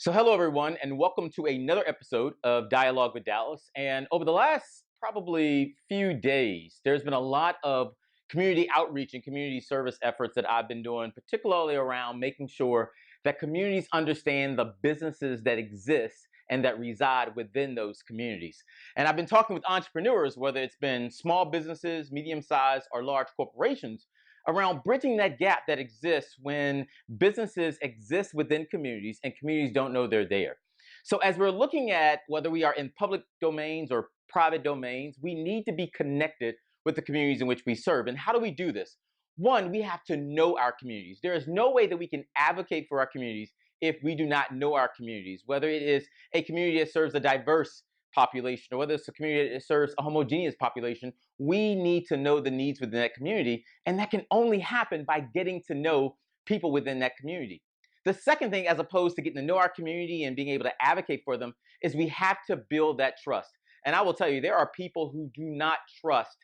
So, hello everyone, and welcome to another episode of Dialogue with Dallas. And over the last probably few days, there's been a lot of community outreach and community service efforts that I've been doing, particularly around making sure that communities understand the businesses that exist and that reside within those communities. And I've been talking with entrepreneurs, whether it's been small businesses, medium sized, or large corporations, around bridging that gap that exists when businesses exist within communities and communities don't know they're there. So, as we're looking at whether we are in public domains or private domains, we need to be connected with the communities in which we serve. And how do we do this? One, we have to know our communities. There is no way that we can advocate for our communities if we do not know our communities, whether it is a community that serves a diverse population or whether it's a community that serves a homogeneous population. We need to know the needs within that community, and that can only happen by getting to know people within that community. The second thing, as opposed to getting to know our community and being able to advocate for them, is we have to build that trust. And I will tell you, there are people who do not trust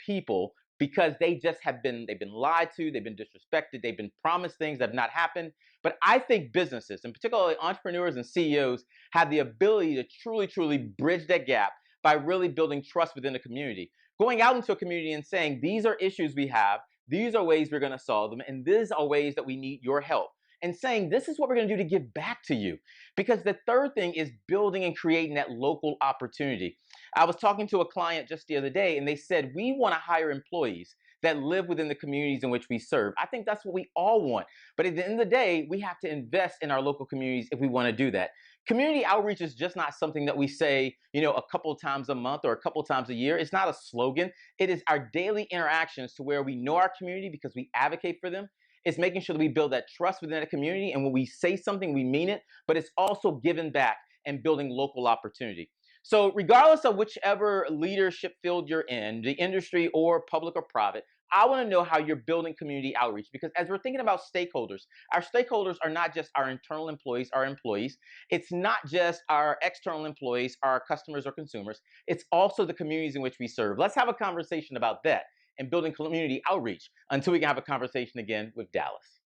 people because they've been lied to, they've been disrespected, they've been promised things that have not happened. But I think businesses, and particularly entrepreneurs and CEOs, have the ability to truly bridge that gap by really building trust within the community. Going out into a community and saying, these are issues we have, these are ways we're going to solve them, and these are ways that we need your help. And saying, this is what we're going to do to give back to you. Because the third thing is building and creating that local opportunity. I was talking to a client just the other day, and they said, we want to hire employees that live within the communities in which we serve. I think that's what we all want. But at the end of the day, we have to invest in our local communities if we want to do that. Community outreach is just not something that we say, a couple of times a month or a couple of times a year. It's not a slogan. It is our daily interactions to where we know our community because we advocate for them. It's making sure that we build that trust within the community. And when we say something, we mean it, but it's also giving back and building local opportunity. So, regardless of whichever leadership field you're in, the industry or public or private, I want to know how you're building community outreach, because as we're thinking about stakeholders, our stakeholders are not just our internal employees, our employees. It's not just our external employees, our customers or consumers. It's also the communities in which we serve. Let's have a conversation about that and building community outreach until we can have a conversation again with Dallas.